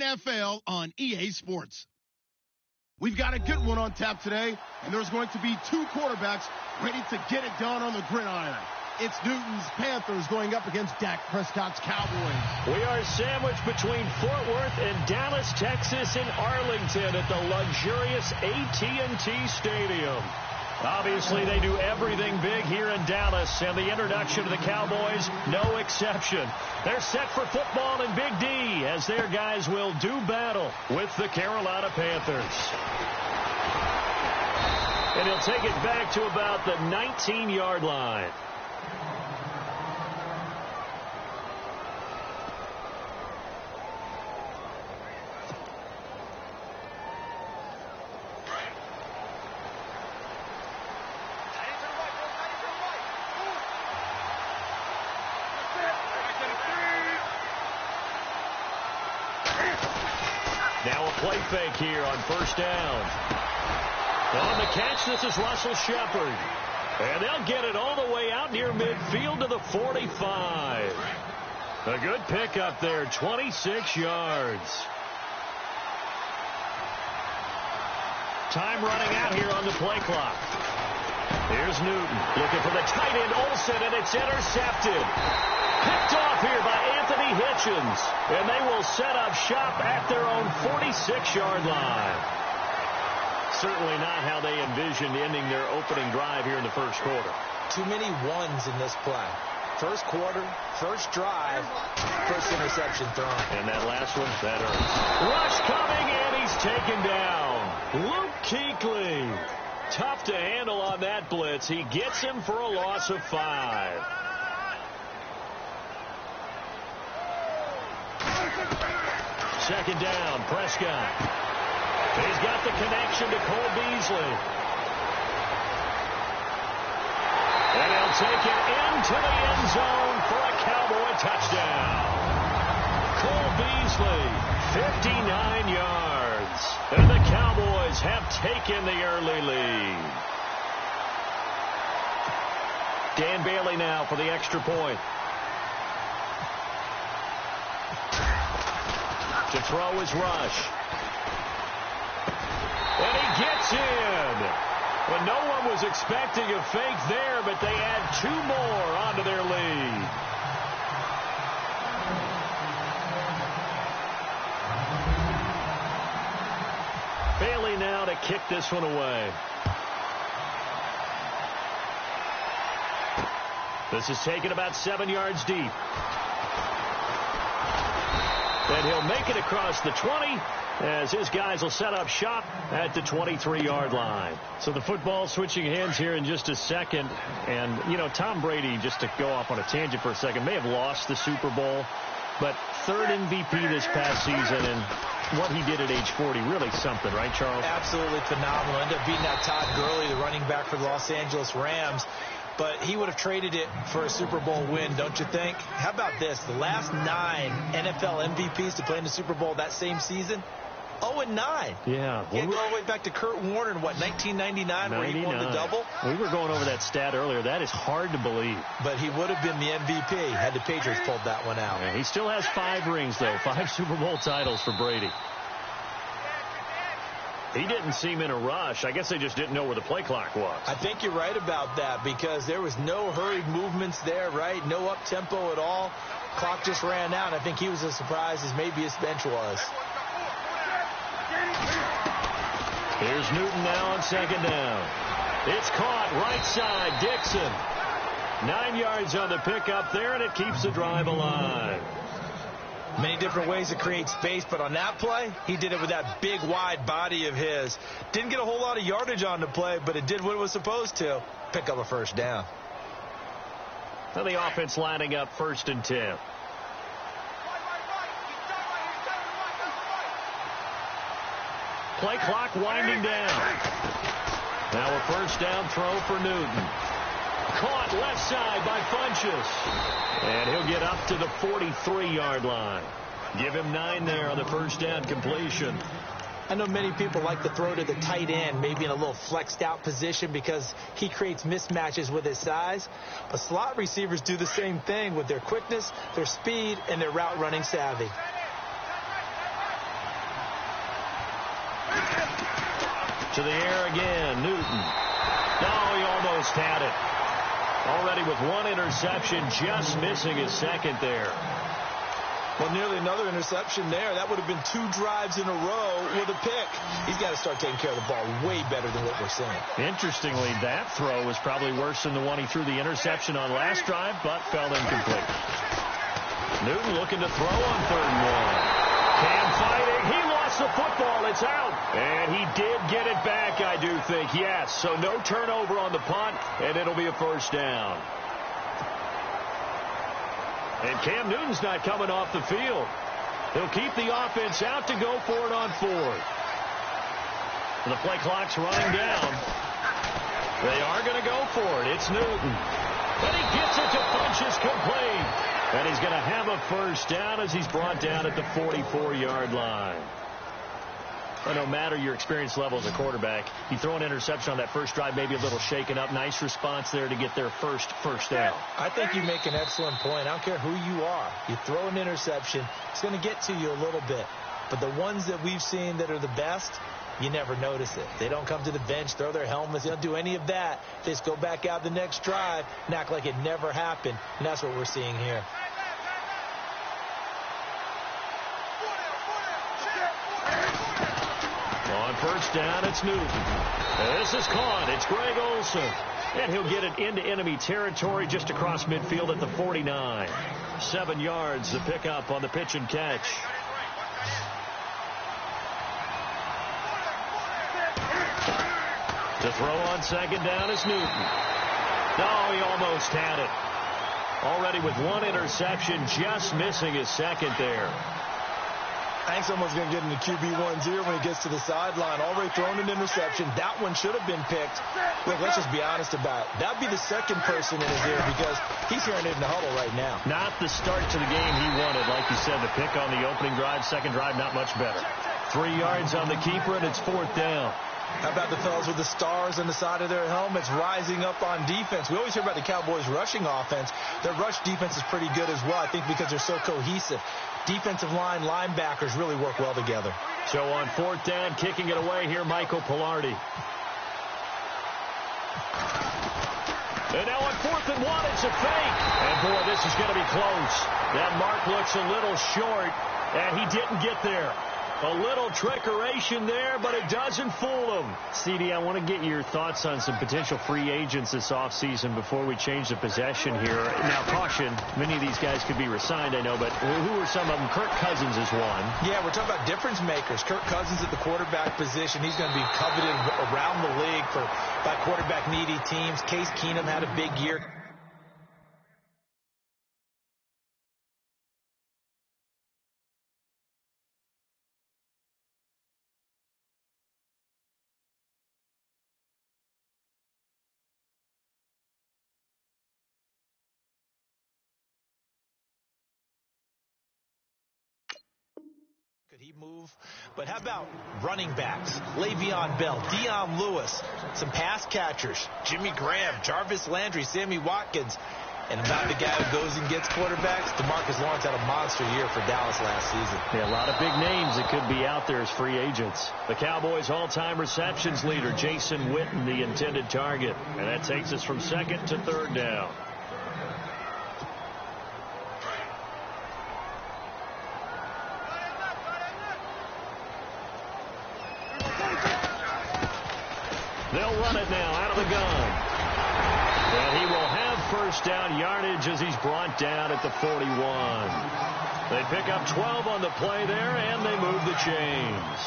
NFL on EA Sports. We've got a good one on tap today, and there's going to be two quarterbacks ready to get it done on the gridiron. It's Newton's Panthers going up against Dak Prescott's Cowboys. We are sandwiched between Fort Worth and Dallas, Texas, and Arlington at the luxurious AT&T Stadium. Obviously, they do everything big here in Dallas, and the introduction to the Cowboys, no exception. They're set for football in Big D as their guys will do battle with the Carolina Panthers. And he'll take it back to about the 19-yard line. Now a play fake here on first down. On the catch, this is Russell Shepard. And they'll get it all the way out near midfield to the 45. A good pickup there, 26 yards. Time running out here on the play clock. Here's Newton looking for the tight end Olsen, and it's intercepted. Picked off here by Anthony Hitchens, and they will set up shop at their own 46-yard line. Certainly not how they envisioned ending their opening drive here in the first quarter. Too many ones in this play. First quarter, first drive, first interception thrown. And that last one, that hurts. Rush coming, and he's taken down. Luke Kuechly. Tough to handle on that blitz. He gets him for a loss of 5. Second down, Prescott. He's got the connection to Cole Beasley. And he'll take it into the end zone for a Cowboy touchdown. Cole Beasley, 59 yards. And the Cowboys have taken the early lead. Dan Bailey now for the extra point. To throw is Rush. And he gets in. Well, no one was expecting a fake there, but they add 2 more onto their lead. Bailey now to kick this one away. This is taken about 7 yards deep. And he'll make it across the 20 as his guys will set up shop at the 23-yard line. So the football switching hands here in just a second. And, you know, Tom Brady, just to go off on a tangent for a second, may have lost the Super Bowl, but third MVP this past season, and what he did at age 40, really something, right, Charles? Absolutely phenomenal. Ended up beating out Todd Gurley, the running back for the Los Angeles Rams. But he would have traded it for a Super Bowl win, don't you think? How about this? The last 9 NFL MVPs to play in the Super Bowl that same season, 0-9. Yeah. You go all the way back to Kurt Warner in, 1999, where he won the double? We were going over that stat earlier. That is hard to believe. But he would have been the MVP had the Patriots pulled that one out. Yeah, he still has 5 rings, though. 5 Super Bowl titles for Brady. He didn't seem in a rush. I guess they just didn't know where the play clock was. I think you're right about that because there was no hurried movements there, right? No up-tempo at all. Clock just ran out. I think he was as surprised as maybe his bench was. Here's Newton now on second down. It's caught right side. Dixon. 9 yards on the pickup there, and it keeps the drive alive. Many different ways to create space, but on that play, he did it with that big, wide body of his. Didn't get a whole lot of yardage on the play, but it did what it was supposed to. Pick up a first down. And the offense lining up 1st and 10. Play clock winding down. Now a first down throw for Newton. Caught left side by Funchess. And he'll get up to the 43-yard line. Give him 9 there on the first down completion. I know many people like to throw to the tight end, maybe in a little flexed out position because he creates mismatches with his size. But slot receivers do the same thing with their quickness, their speed, and their route running savvy. To the air again, Newton. No, he almost had it. Already with one interception, just missing his second there. Well, nearly another interception there. That would have been 2 drives in a row with a pick. He's got to start taking care of the ball way better than what we're seeing. Interestingly, that throw was probably worse than the one he threw the interception on last drive, but fell incomplete. Newton looking to throw on 3rd and 1. Cam fighting. He lost the football. It's out. And he did get it back, I do think. Yes. So no turnover on the punt, and it'll be a 1st down. And Cam Newton's not coming off the field. He'll keep the offense out to go for it on 4th. The play clock's running down. They are going to go for it. It's Newton. And he gets it to Funchess complete. And he's going to have a 1st down as he's brought down at the 44-yard line. But no matter your experience level as a quarterback, you throw an interception on that first drive, maybe a little shaken up. Nice response there to get their first down. I think you make an excellent point. I don't care who you are. You throw an interception, it's going to get to you a little bit. But the ones that we've seen that are the best, you never notice it. They don't come to the bench, throw their helmets. They don't do any of that. They just go back out the next drive and act like it never happened. And that's what we're seeing here. On 1st down, it's Newton. This is caught. It's Greg Olsen. And he'll get it into enemy territory just across midfield at the 49. 7 yards to pick up on the pitch and catch. To throw on 2nd down is Newton. No, he almost had it. Already with 1 interception, just missing his second there. I think someone's going to get into QB1's ear when he gets to the sideline. Already thrown an interception. That one should have been picked. Look, let's just be honest about it. That would be the second person in his ear because he's hearing it in the huddle right now. Not the start to the game he wanted. Like you said, the pick on the opening drive, second drive, not much better. 3 yards on the keeper, and it's 4th down. How about the fellas with the stars on the side of their helmets rising up on defense? We always hear about the Cowboys' rushing offense. Their rush defense is pretty good as well, I think, because they're so cohesive. Defensive line, linebackers really work well together. So on 4th down, kicking it away here, Michael Pilardi. And now on 4th and 1, it's a fake. And, boy, this is going to be close. That mark looks a little short, and he didn't get there. A little trickeration there, but it doesn't fool him. CD, I want to get your thoughts on some potential free agents this offseason before we change the possession here. Now, caution, many of these guys could be resigned, I know, but who are some of them? Kirk Cousins is one. Yeah, we're talking about difference makers. Kirk Cousins at the quarterback position. He's going to be coveted around the league by quarterback-needy teams. Case Keenum had a big year. Could he move? But how about running backs? Le'Veon Bell, Dion Lewis, some pass catchers, Jimmy Graham, Jarvis Landry, Sammy Watkins. And about the guy who goes and gets quarterbacks, DeMarcus Lawrence had a monster year for Dallas last season. Yeah, a lot of big names that could be out there as free agents. The Cowboys' all-time receptions leader, Jason Witten, the intended target. And that takes us from 2nd to 3rd down. They'll run it now out of the gun. And he will have 1st down yardage as he's brought down at the 41. They pick up 12 on the play there, and they move the chains.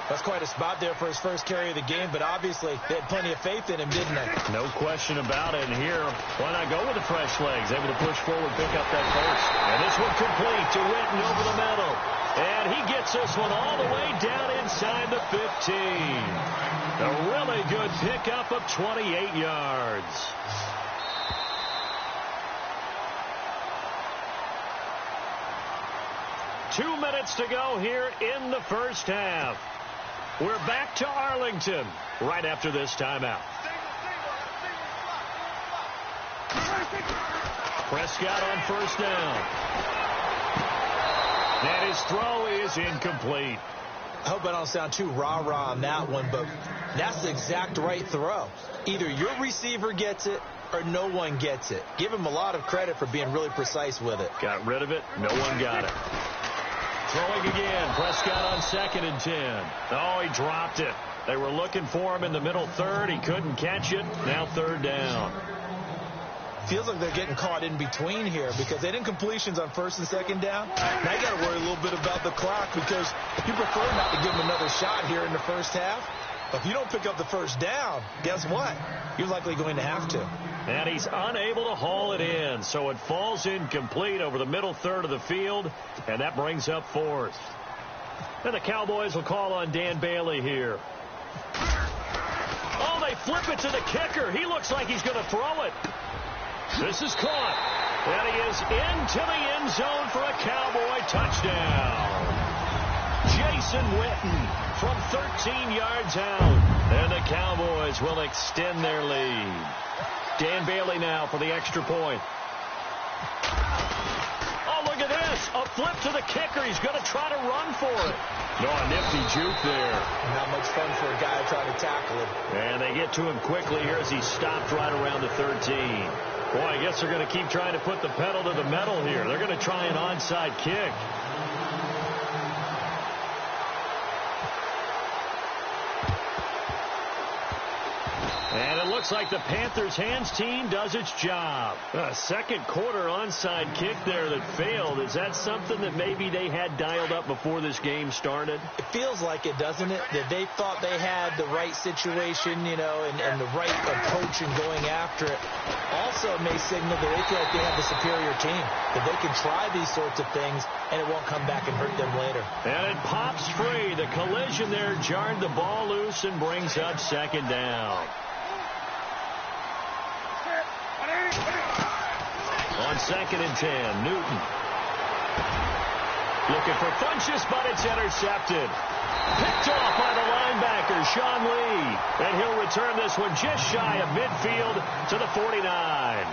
That's quite a spot there for his first carry of the game, but obviously they had plenty of faith in him, didn't they? No question about it. And here, why not go with the fresh legs? Able to push forward, pick up that first. And this one complete to Witten over the middle. And he gets this one all the way down inside the 15. A really good pickup of 28 yards. Two minutes to go here in the first half. We're back to Arlington right after this timeout. Prescott on 1st down. And his throw is incomplete. I hope I don't sound too rah-rah on that one, but that's the exact right throw. Either your receiver gets it or no one gets it. Give him a lot of credit for being really precise with it. Got rid of it. No one got it. Throwing again. Prescott on 2nd and 10. Oh, he dropped it. They were looking for him in the middle third. He couldn't catch it. Now 3rd down. Feels like they're getting caught in between here because they didn't completions on 1st and 2nd down. Now you got to worry a little bit about the clock because you prefer not to give them another shot here in the first half. But if you don't pick up the 1st down, guess what? You're likely going to have to. And he's unable to haul it in, so it falls incomplete over the middle third of the field, and that brings up 4th. And the Cowboys will call on Dan Bailey here. Oh, they flip it to the kicker. He looks like he's going to throw it. This is caught. And he is into the end zone for a Cowboy touchdown. Jason Witten from 13 yards out. And the Cowboys will extend their lead. Dan Bailey now for the extra point. Oh, look at this. A flip to the kicker. He's going to try to run for it. No, a nifty juke there. Not much fun for a guy trying to tackle him. And they get to him quickly here as he stopped right around the 13. Boy, I guess they're going to keep trying to put the pedal to the metal here. They're going to try an onside kick. And it looks like the Panthers' hands team does its job. A second quarter onside kick there that failed. Is that something that maybe they had dialed up before this game started? It feels like it, doesn't it? That they thought they had the right situation, you know, and the right approach in going after it. Also, it may signal that they feel like they have the superior team, that they can try these sorts of things, and it won't come back and hurt them later. And it pops free. The collision there jarred the ball loose and brings up 2nd down. On 2nd and 10, Newton. Looking for Funchess, but it's intercepted. Picked off by the linebacker, Sean Lee. And he'll return this one just shy of midfield to the 49.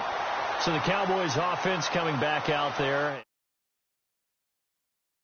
So the Cowboys offense coming back out there.